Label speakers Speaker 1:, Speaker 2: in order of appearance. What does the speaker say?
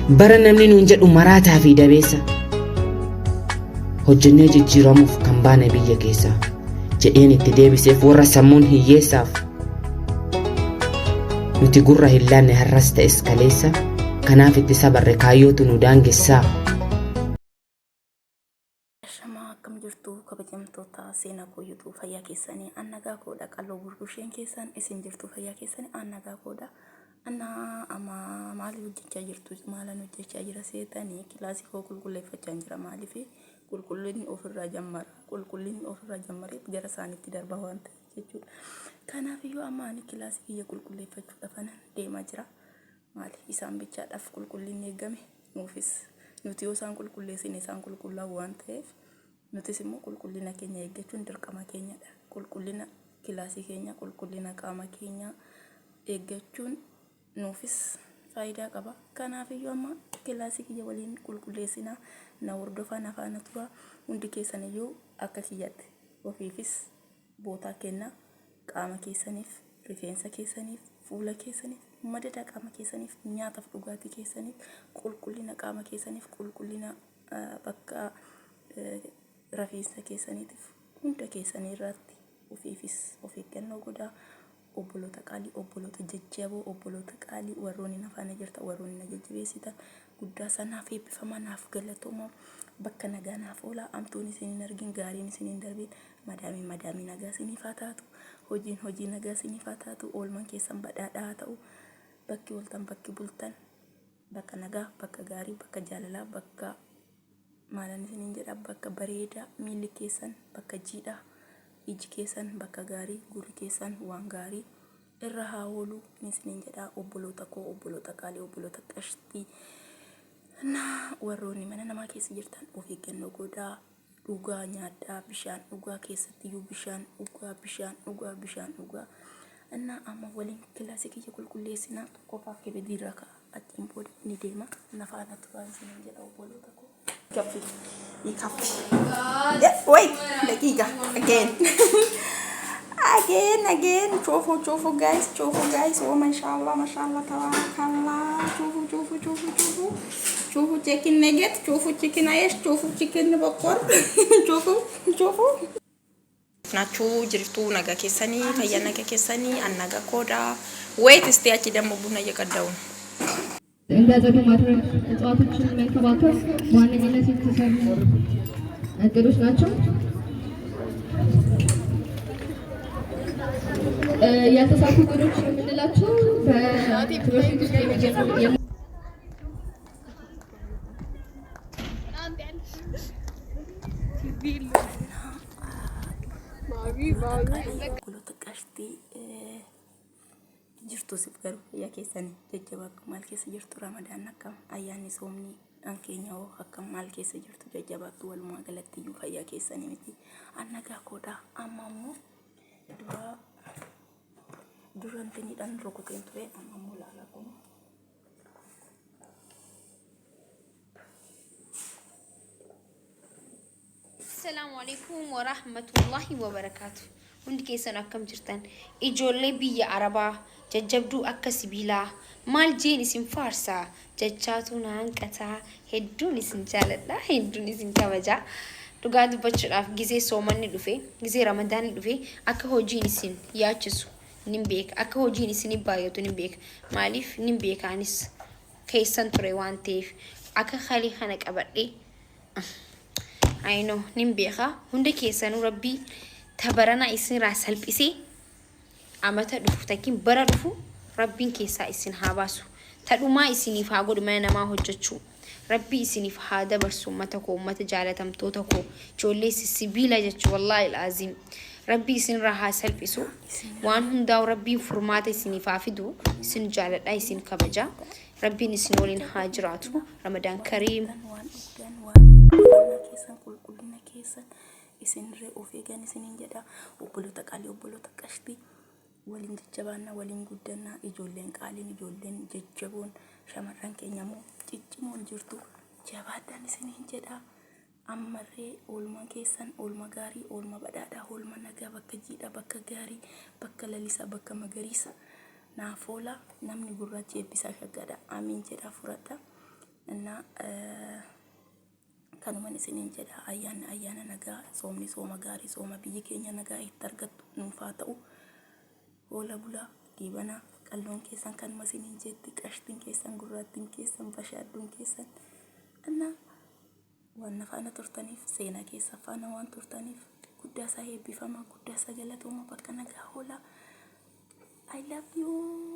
Speaker 1: bara namni nuun jedhu maraataa fi dabeessa hojjennee jijjiiramuuf kan baane biyya keessaa jedheen itti deebiseef warra sammuun hiyyeessaaf nuti gurra hin laanne har'as ta'es kaleessa kanaaf itti sabarre kaayyootu nu daangessaa.
Speaker 2: Akkam jirtu kabajamtoota seenaa koo YouTube fayyaa keessanii annagaa koodha qal'oo gurgusheen keessan isin jirtu fayyaa keessanii annagaa koodha anna amma maal hojjechaa jirtu maalan hojjechaa jira seetanii kilaasii koo qulqulleeffachaa jira maaliif qulqullinni ofirraa jammaree gara isaaniitti darba waan ta'eef jechuudha. Kanaaf iyyuu amma ani kilaasii kiyya qulqulleeffachuudhaaf deemaa jira maali isaan bichaadhaaf qulqullinni eegame nuufis nuti yoo isaan qulqulleessine isaan qulqullaa'u waan ta'eef nutis immoo qulqullina keenya eeggachuun dirqama keenyadha. Qulqullina kilaasii keenya qulqullina qaama keenya eeggachuun nuufis faayidaa qaba. Kanaaf iyyuu amma kilaasii kiyya waliin qulqulleessinaa na hordofaa na faana turaa hundi keessan iyyuu akka kiyyaatti ofiifis bootaa kennaa qaama keessaniif rifeensa keessaniif fuula keessaniif madada qaama keessaniif nyaataaf dhugaatii keessaniif qulqullina qaama keessaniif qulqullina bakka rafeensa keessaniitiif hunda keessanii irratti ofiifis of eeggannoo godhaa. Obboloota qaalii obboloota jajjaboo obboloota qaalii warroonni na faana jirtan warroonni na jajjabeessitan guddaa sanaaf eebbifamaa naaf galatoomaa bakka nagaa naaf oolaa amtuun isiniin argin gaariin isiniin darbin madaamii nagaa isiniif haa taatu hojii nagaa isiniif haa taatu oolman keessan badhaadhaa haa ta'u bakki ooltan bakki bultan bakka nagaa bakka gaarii bakka jaalalaa bakka maalan isiniin jedha bakka bareedaa miilli keessan bakka jiidhaa iji keessan bakka gaarii gurri keessan waan gaarii irra haa oolu isiniin jedha obboloota koo obboloota qaalii obboloota qashtii na warroonni mana namaa keessa jirtan of eeggannoo godhaa dhugaa nyaadhaa bishaan dhugaa keessatti iyyuu bishaan dhugaa እና amma waliin kilaasii kiyya qulqulleessinaa qofaaf kibediirra ka'a achiin booda ni deema nafaana turaan isiniin jedha obboloota koo. Wait, daqiiqa again شوفوا guys oh mashallah tabarakallah شوفوا chicken nugget شوفوا chicken عيش شوفوا chicken بقر شوفوا ናችሁ ጅርቱ ነገ ከሰኒ ፈያነገ ከሰኒ አናጋ ኮዳ ወይት እስቲ ያቺ ደሞ ቡና እየቀዳው ነው
Speaker 3: እንደዘዱ ማድረግ እጽዋቶችን መንከባከብ ዋነኝነት የተሰሩ እቅዶች ናቸው። ያተሳኩ እቅዶች የምንላቸው በፕሮጀክት ውስጥ የሚገኙ
Speaker 2: obboloota qashtii jirtu siif garuu fayyaa keessanii jajjabaatu maal keessa jirtu ramadaan akkam ayyaanni soomni keenya hoo akkam maal keessa jirtu jajjabaatu walumaa galatti iyyuu fayyaa keessanii miti annagaa koodhaa amma immoo durantiniidhaan rukuteen ture amma immoo laala kun
Speaker 4: السلام عليكم ورحمة الله وبركاته. hundi keessan akkam jirtan ijoollee biyya arabaa jajjabduu akka sibiilaa maal jeen isin faarsaa jechaatu naanqataa hedduun isin jaaladha hedduun isin kabajaa dhugaa dubbachuudhaaf gizee soomanni dhufe gizee ramadaanni dhufe akka hojiin isin yaachisu nin beeka akka hojiin isin baay'atu nin beeka maaliif nin beekaanis keessan ture waan ta'eef akka khalii kana qabadhe ayno nin beeka hunda keessanuu rabbii tabarana isin rasal pisi amata dhufu takin bara dhufu rabbiin keessaa isin haa baasu tadhumaa isiniif haa godhu mana namaa hojjechuu rabbii isiniif haa dabarsu ummata koo ummata jaalatamtoota koo ijoollee sibiila jechuu wallaahi alazim rabbii isin irraa haa salphisu waan hundaa rabbiin furmaata isiniif haa fidu isin jaaladha isin kabaja rabbiin isin waliin haa jiraatu ramadaan kariim
Speaker 2: isin re of eegan isiniin jedha obboloota qaalii obboloota qashtii waliin jajjabaannaa waliin guddannaa ijoolleen qaaliin ijoolleen jajjaboon shamarran keenya moo ciccimoon jirtu jabaadhaan isiniin jedha ammarree oolmaa keessan oolma gaarii oolma badhaadhaa oolma nagaa bakka jiidhaa bakka gaarii bakka lalisaa bakka magariisa naafoola namni gurraachi eebbisaa shaggaadha amiin jedha fudhadha إن كانوا من سنين جدا أيانا نجا صومني صوم جاري صوم بيجي نجا يترقد نفاتو ولا بلا ديبنا قالون كيسان كان مسنين جد كشتين كيسان قراتين كيسان بشادون كيسان أنا وانا فانا ترتنيف سينا كيسا فانا وان ترتنيف قداسا هي بفما قداسا جلت وما بكنا هولا I love you